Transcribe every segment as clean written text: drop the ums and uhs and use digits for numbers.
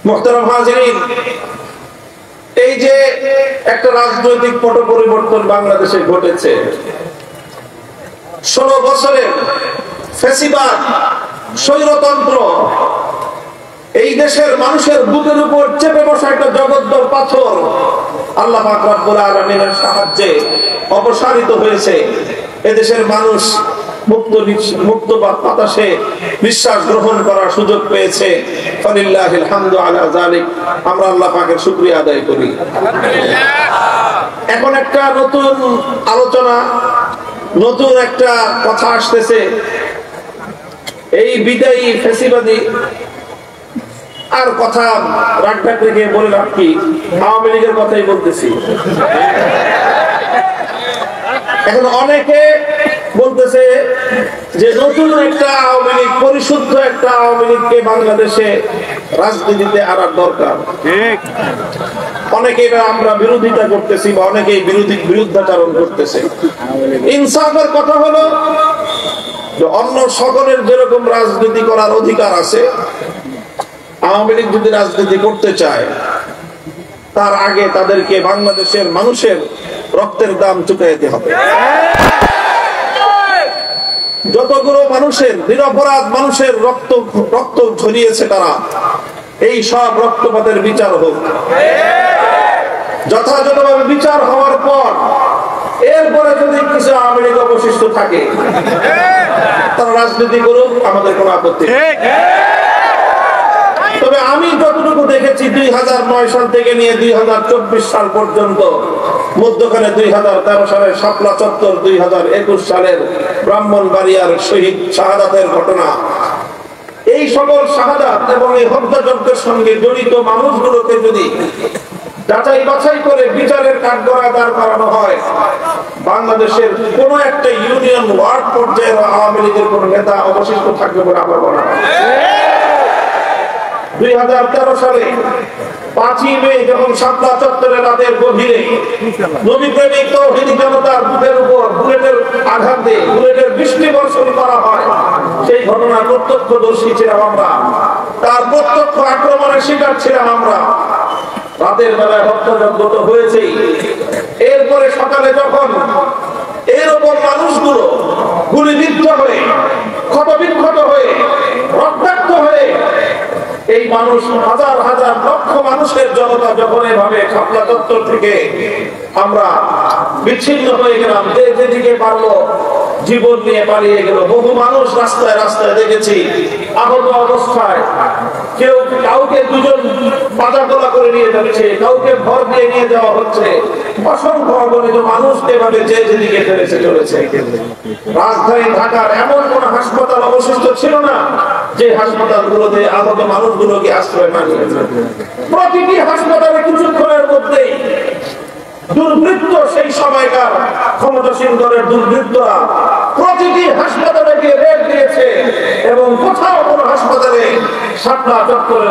মুহতারাম হাজিরিন, এই যে একটা রাজনৈতিক পট পরিবর্তন বাংলাদেশে ঘটেছে, 16 বছরের ফ্যাসিবাদ স্বৈরতন্ত্র এই দেশের মানুষের বুকের উপর চেপে বসা একটা জগদ্দল পাথর আল্লাহ পাক রব্বুল আলামিনের সাহায্যে অপসারিত হয়েছে। এদেশের মানুষ মুক্ত বাতাসে নিঃশ্বাস গ্রহণ করার সুযোগ পেয়েছে। ফালিল্লাহিল হামদু আলা যালিক, আমরা আল্লাহ পাকের শুকরিয়া আদায় করি। এখন একটা নতুন আলোচনা, নতুন একটা কথা আসতেছে। এই বিদায়ী ফ্যাসিবাদী আর কথা রাগঢাক রেখে বলে লাভ কি, আওয়ামী লীগের কথাই বলতেছি। এখন অনেকে বলতেছে যে নতুন একটা আওয়ামী লীগ, পরিশুদ্ধ একটা আওয়ামী লীগকে বাংলাদেশে রাজনীতিতে আনার দরকার। অনেকে এটা আমরা বিরোধিতা করতেছি বা অনেকে বিরুদ্ধাচরণ করতেছে। ইনসাফের কথা হলো যে অন্য সকলের যেরকম রাজনীতি করার অধিকার আছে, আওয়ামী লীগ যদি রাজনীতি করতে চায় তার আগে তাদেরকে বাংলাদেশের মানুষের রক্তের দাম চুকাইতে হবে। যতগুলো মানুষের নিরপরাধ মানুষের রক্ত ঝরিয়েছে তারা, এই সব রক্তপাতের বিচার হোক। যথাযথভাবে বিচার হওয়ার পর এরপরে যদি কিছু আওয়ামী লীগ অবশিষ্ট থাকে তারা রাজনীতি করুক, আমাদের কোনো আপত্তি নেই। তবে আমি যতটুকু দেখেছি 2009 সাল থেকে নিয়ে 2024 সাল পর্যন্ত, মধ্যখানে 2013 সালের শাপলা চত্বর, 2021 সালের ব্রাহ্মণবাড়িয়ার শহীদ শাহাদাতের ঘটনা, এই সকল শাহাদাত এবং এই হত্যাযজ্ঞের সঙ্গে জড়িত মানুষগুলোকে যদি যাচাই বাছাই করে বিচারের কাঠগড়ায় দাঁড় করানো হয়, বাংলাদেশের কোন একটা ইউনিয়ন ওয়ার্ড পর্যায়ে আওয়ামী লীগের কোন নেতা অবশিষ্ট থাকবে বলে আমার মনে হয়। 2013 সালে 5ই মে যখন শাপলা চত্বরে রাতের গভীরে নবীপ্রেমিক তাওহীদি জনতার বুকের উপর বুলেটের আঘাত দিয়ে বুলেটের বৃষ্টি বর্ষণ করা হয়, সেই ঘটনার প্রত্যক্ষদর্শী ছিলাম আমরা, তার প্রত্যক্ষ আক্রমণের শিকার ছিলাম আমরা। রাতের বেলায় হত্যাযজ্ঞ তো হয়েছেই, এরপরে সকালে যখন এরকম মানুষগুলো গুলিবিদ্ধ হয়ে, ক্ষতবিক্ষত হয়ে, রক্তাক্ত হয়ে, এই মানুষ হাজার হাজার লক্ষ মানুষের জনতা যখন এভাবে শাপলা চত্বর থেকে আমরা বিচ্ছিন্ন হয়ে গেলাম, যে যেদিকে পারলো জীবন নিয়ে পালিয়ে গেল। বহু মানুষ রাস্তায় রাস্তায় দেখেছি আহত অবস্থায়, কেউ কাউকে দুজন বাজা গলা করে নিয়ে যাচ্ছে, কাউকে ভর দিয়ে নিয়ে যাওয়া হচ্ছে। অসংখ্য অগণিত মানুষ এভাবে যে যেদিকে ফেলেছে চলেছে। রাজধানী ঢাকার এমন কোন হাসপাতাল অবশিষ্ট ছিল না যে হাসপাতালগুলোতে আহত মানুষগুলোকে আশ্রয় না নিয়েছে। প্রতিটি হাসপাতালে কিছুক্ষণের মধ্যেই দুর্বৃত্ত, সেই সময়কার ক্ষমতাসীন দলের দুর্বৃত্তরা প্রতিটি হাসপাতালে গিয়ে রেড দিয়েছে এবং কোথাও কোন হাসপাতালে শাপলা চত্বরে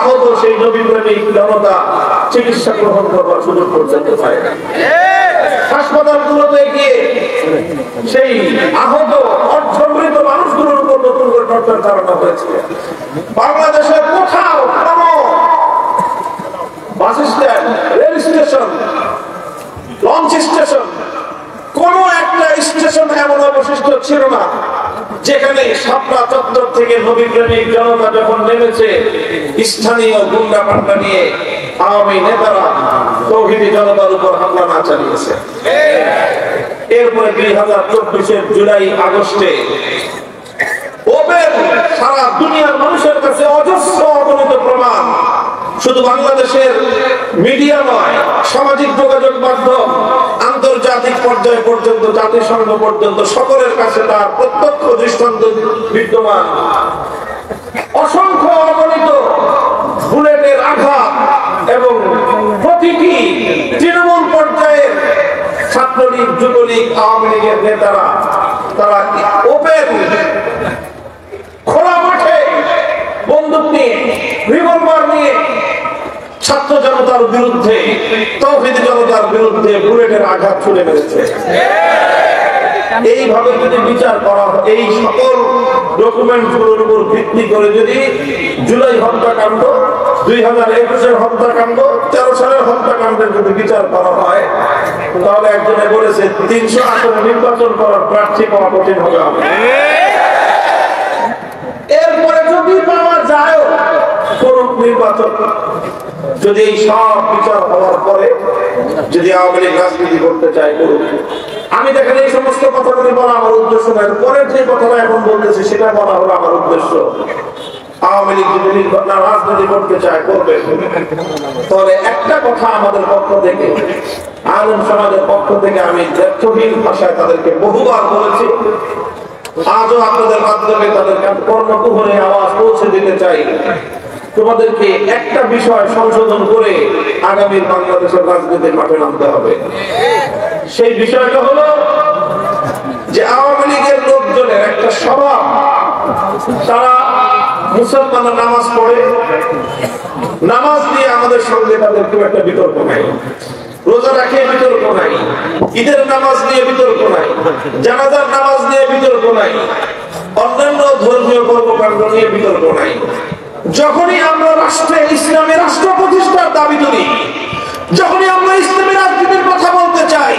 আহত সেই নবীপ্রেমিক জনতা চিকিৎসা গ্রহণ করবার সুযোগ পর্যন্ত পায় না। হাসপাতালগুলোতে গিয়ে সেই আহত অর্ধমৃত মানুষগুলোর উপর নতুন করে টর্চার চালানো হয়েছে। বাংলাদেশের কোথাও কোন bus stand, rail station, launch station, কোন একটা স্টেশন এমন অবশিষ্ট ছিল না যেখানে শাপলা চত্বর থেকে নবীপ্রেমিক জনতা যখন নেমেছে, স্থানীয় গুন্ডা পান্ডা নিয়ে আওয়ামী নেতারা তাওহীদি জনতার উপর হামলা না চালিয়েছে। এরপরে 2024 জুলাই আগস্টে ওপেন সারা দুনিয়ার মানুষের কাছে অজস্র অগণিত প্রমাণ, শুধু বাংলাদেশের মিডিয়া নয়, সামাজিক যোগাযোগ মাধ্যম, আন্তর্জাতিক পর্যায় পর্যন্ত, জাতিসংঘ পর্যন্ত সকলের কাছে তার প্রত্যক্ষ দৃষ্টান্ত বিদ্যমান। অসংখ্য অগণিত বুলেটের আঘাত এবং প্রতিটি তৃণমূল পর্যায়ের ছাত্রলীগ, যুবলীগ, আওয়ামী লীগের নেতারা তারা ওপেন খোলা মাঠে বন্দুক নিয়ে, রিভলভার নিয়ে ছাত্র জনতার বিরুদ্ধে, তাওহীদি জনতার বিরুদ্ধে বুলেটের আঘাত ছুড়ে মেরেছে। এইভাবে যদি বিচার করা হয়, এই সকল ডকুমেন্টগুলোর উপর ভিত্তি করে যদি জুলাই হত্যাকাণ্ড, 2021-এর হত্যাকাণ্ড, 13 সালের হত্যাকাণ্ডের যদি বিচার করা হয়, তাহলে একজনে বলেছে 300 আসনে নির্বাচন করার প্রার্থী পাওয়া কঠিন হবে। এরপরে যদি পাওয়া যায় করুক নির্বাচন, যদি এই সব বিচার হওয়ার পরে যদি আওয়ামী লীগ রাজনীতি করতে চায় করুক। আমি দেখেন এই সমস্ত কথাগুলি বলা আমার উদ্দেশ্য নয়, পরের যে কথাটা এখন বলতেছি সেটা বলা হলো আমার উদ্দেশ্য। আওয়ামী লীগ যদি রাজনীতি করতে চায় করবে। তাহলে একটা কথা আমাদের পক্ষ থেকে, আলেম সমাজের পক্ষ থেকে আমি দ্ব্যর্থহীন ভাষায় তাদেরকে বহুবার বলেছি, আজও আপনাদের মাধ্যমে তাদের কর্ণকুহরে আওয়াজ পৌঁছে দিতে চাই। তোমাদেরকে একটা বিষয় সংশোধন করে আগামী বাংলাদেশের রাজনীতির মাঠে নামতে হবে। সেই বিষয়টা হলো যে আওয়ামী লীগের লোকজনের একটা স্বভাব, তারা মুসলমানরা নামাজ পড়ে, নামাজ নিয়ে আমাদের সঙ্গে তাদের খুব একটা বিতর্ক নাই, রোজা রাখে বিতর্ক নাই, ঈদের নামাজ নিয়ে বিতর্ক নাই, জানাজার নামাজ নিয়ে বিতর্ক নাই, অন্যান্য ধর্মীয় কর্মকাণ্ড নিয়ে বিতর্ক নাই। যখনই আমরা রাষ্ট্রে ইসলামী রাষ্ট্র প্রতিষ্ঠার দাবি করি, যখনই আমরা ইসলামী রাজনীতির কথা বলতে চাই,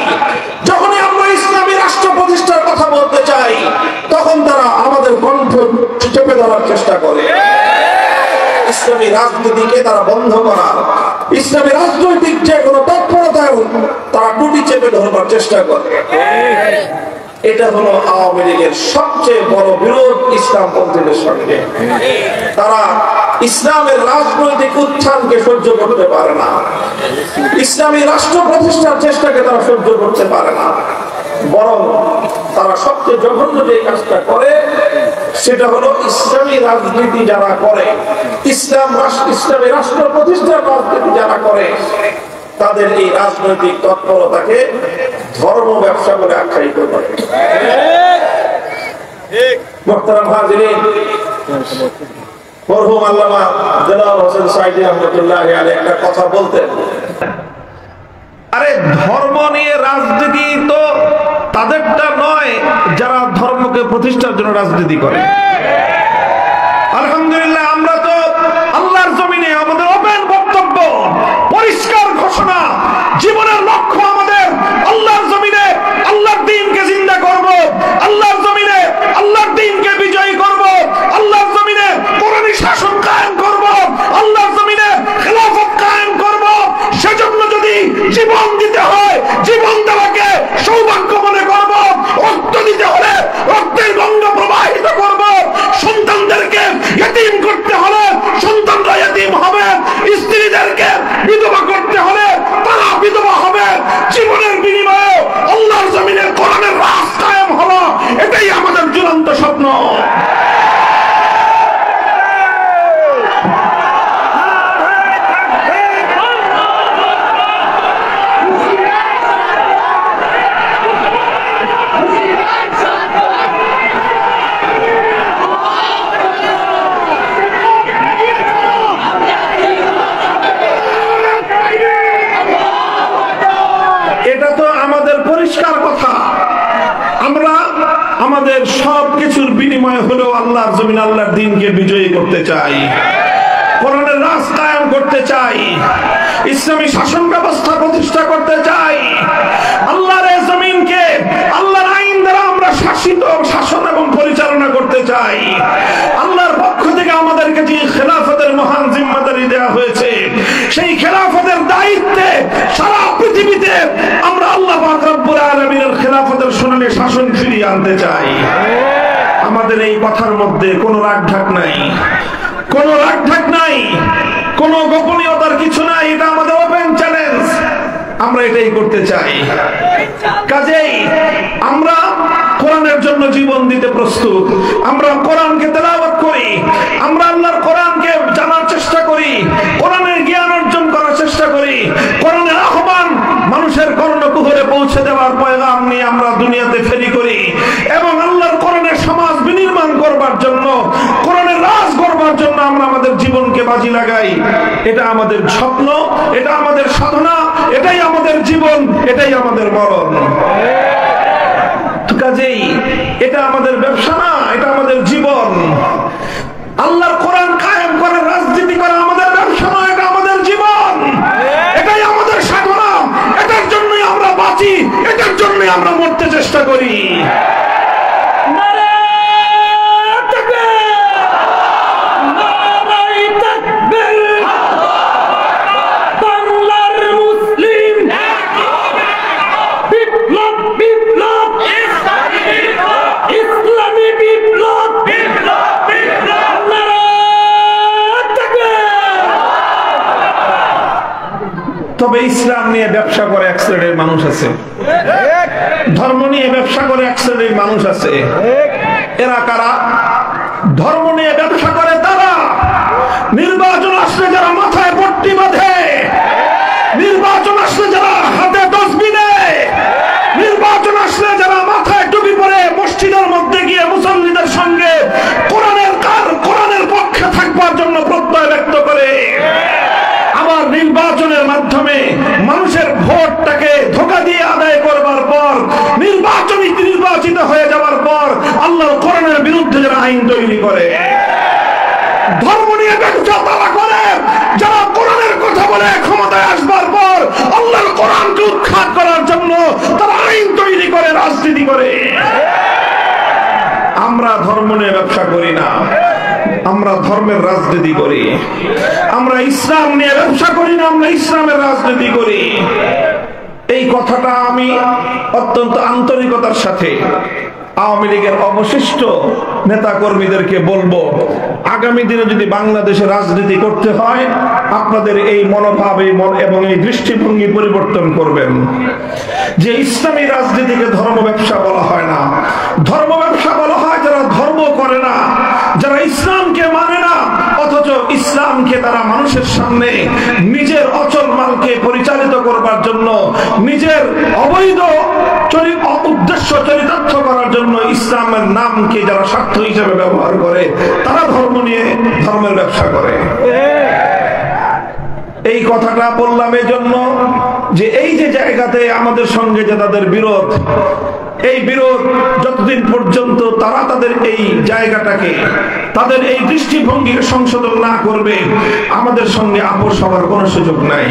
যখনই আমরা ইসলামী রাষ্ট্র প্রতিষ্ঠার কথা বলতে চাই, তখন তারা আমাদের কণ্ঠ চেপে ধরার চেষ্টা করে। ইসলামী রাজনীতিকে তারা বন্ধ করার, ইসলামী রাজনৈতিক যে কোনো তৎপরতায় তারা টুটি চেপে ধরবার চেষ্টা করে। এটা হলো আওয়ামী লীগের সবচেয়ে বড় বিরোধ ইসলামপন্থীদের সঙ্গে। তারা ইসলামের রাজনৈতিক উত্থানকে সহ্য করতে পারে না, ইসলামী রাষ্ট্র প্রতিষ্ঠার চেষ্টাকে তারা সহ্য করতে পারে না। বরং তারা সবচেয়ে জঘন্য যে কাজটা করে সেটা হলো ইসলামী রাজনীতি যারা করে, ইসলামী রাষ্ট্র প্রতিষ্ঠার রাজনীতি যারা করে, তাদের এই রাজনৈতিক তৎপরতাকে ধর্ম ব্যবসা বলে আখ্যায়িত করে। মুহতারাম হাজিরিন, মরহুম আল্লামা দেলাওয়ার হোসেন সাঈদী রাহমাতুল্লাহ আলাইহি একটা কথা বলতেন, আরে ধর্ম নিয়ে রাজনীতি তো তাদেরটা নয় যারা ধর্মকে প্রতিষ্ঠার জন্য রাজনীতি করে। আলহামদুলিল্লাহ, আমরা তো আল্লাহর জমিনে আমাদের ওপেন বক্তব্য, পরিষ্কার ঘোষণা, জীবনের লক্ষ্য আমাদের আল্লাহর জমিনে আল্লাহর দ্বীনকে জিন্দা করব, আল্লাহর জমিনে আল্লাহর দ্বীনকে বিজয়ী করব, আল্লাহর জমিনে কোরআনী শাসন কায়েম করব, আল্লাহর জমিনে খেলাফত কায়েম করব। সেজন্য যদি জীবন দিতে হয়, জীবন দেওয়াকে সৌভাগ্য মনে করব, রক্ত দিতে হলে রক্তের গঙ্গা প্রবাহিত করব, সন্তানদেরকে ইতিম করতে হলে সন্তানরা ইতিম হবে, স্ত্রীদেরকে বিধবা করতে হলে তারা বিধবা হবে। জীবনের বিনিময়ে আল্লাহর জমিনে কোরআনের রাজ কায়েম হলো, এটাই আমাদের চূড়ান্ত স্বপ্ন। এটা তো আমাদের পরিষ্কার কথা। আমরা আমাদের সবকিছুর বিনিময় হলেও আল্লাহর জমিন আল্লাহর দ্বীনকে বিজয়ী করতে চাই, কোরআনের রাজ কায়েম করতে চাই, ইসলামী শাসন ব্যবস্থা প্রতিষ্ঠা করতে চাই, আল্লাহর এই জমিনকে আল্লাহর আইন দ্বারা আমরা শাসিত শাসন এবং পরিচালনা করতে চাই। আল্লাহর পক্ষ থেকে আমাদেরকে যে খেলাফতের মহান জিম্মাদারি দেওয়া হয়েছে, সেই খেলাফতের দায়িত্বে সারা পৃথিবীতে আমরা আল্লাহ পাক রব্বুল আলামিনের খেলাফতের সোনালী শাসন ফিরিয়ে আনতে চাই। আমাদের এই কথার মধ্যে কোনো রাগঢাক নাই, কোনো রাগঢাক নাই, কোনো গোপনীয়তার কিছু নাই। এটা আমাদের ওপেন চ্যালেঞ্জ, আমরা এটাই করতে চাই। কাজেই আমরা কোরআনের জন্য জীবন দিতে প্রস্তুত। আমরা কোরআনকে তেলাওয়াত করি, আমরা আল্লাহর কোরআনকে জানার চেষ্টা করি, কোরআনের জ্ঞান অর্জন করার চেষ্টা করি, কোরআনের আহ্বান মানুষের কর্ণকুহরে পৌঁছে দেওয়ার পয়গাম নিয়ে আমরা দুনিয়াতে ফেরি করি এবং আল্লাহর কোরআনের সমাজ বিনির্মাণ করবার জন্য, কোরআনের রাজ করবার জন্য আমরা আমাদের জীবনকে বাজি লাগাই। এটা আমাদের স্বপ্ন, এটা আমাদের সাধনা, এটাই আমাদের জীবন, এটাই আমাদের মরণ। কাজেই এটা আমাদের ব্যবসা না, এটা আমাদের জীবন। আল্লাহর কোরআন কায়েম করে রাজনীতি করা আমাদের ব্যবসা না, এটা আমাদের জীবন। এটাই আমাদের সাধনা, এটার জন্যই আমরা বাঁচি, এটার জন্যই আমরা মরতে চেষ্টা করি। তবে ইসলাম নিয়ে ব্যবসা করে এক শ্রেণীর মানুষ আছে, ধর্ম নিয়ে ব্যবসা করে এক শ্রেণীর মানুষ আছে। এরা কারা? ধর্ম নিয়ে ব্যবসা করে তারা নির্বাচন আসলে যারা মাথায় পট্টি বাঁধে, নির্বাচন আসলে যারা হাতে তসবিহ দেয়, নির্বাচন আসলে যারা মাথায় টুপি পরে মসজিদের মধ্যে গিয়ে মুসল্লিদের সঙ্গে কোরআনের পক্ষে থাকবার জন্য প্রত্যয় ব্যক্ত করে, আবার নির্বাচনের মাধ্যমে মানুষের ভোটটাকে ধোঁকা দিয়ে আদায় করবার পর নির্বাচিত হয়ে যাওয়ার পর আল্লাহর কোরআনের বিরুদ্ধে যারা আইন তৈরি করে, ধর্ম নিয়ে ব্যবসা তারা করে যারা কোরআনের কথা বলে ক্ষমতায় আসবার পর আল্লাহর কোরআনকে উৎখাত করার জন্য তারা আইন তৈরি করে, রাজনীতি করে। আমরা ধর্ম নিয়ে ব্যবসা করি না, আমরা ধর্মের রাজনীতি করি। আমরা ইসলাম নিয়ে ব্যবসা করি না, আমরা ইসলামের রাজনীতি করি। এই কথাটা আমি অত্যন্ত আন্তরিকতার সাথে আওয়ামী লীগের অবশিষ্ট নেতা কর্মীদেরকে বলবো, আগামী দিনে যদি বাংলাদেশে রাজনীতি করতে হয় আপনাদের এই মনোভাব এবং এই দৃষ্টিভঙ্গি পরিবর্তন করবেন। যে ইসলামী রাজনীতিকে ধর্ম ব্যবসা বলা হয় না, ধর্ম ব্যবসা বলা হয় যারা ধর্ম করে না, যারা ইসলামকে মানে না, অথচ ইসলামকে তারা মানুষের সামনে নিজের অচল মালকে পরিচালিত করবার জন্য, নিজের অবৈধ উদ্দেশ্য চরিতার্থ করার জন্য ইসলামের নামকে যারা স্বার্থ হিসেবে ব্যবহার করে, তারা ধর্ম নিয়ে ধর্মের ব্যবসা করে। এই কথাটা বললাম এই জন্য যে এই যে জায়গাতে আমাদের সঙ্গে যে তাদের বিরোধ, এই বিরোধ যতদিন পর্যন্ত তারা তাদের এই জায়গাটাকে, তাদের এই দৃষ্টিভঙ্গিকে সংশোধন না করবে, আমাদের সঙ্গে আপোষ হওয়ার কোনো সুযোগ নাই।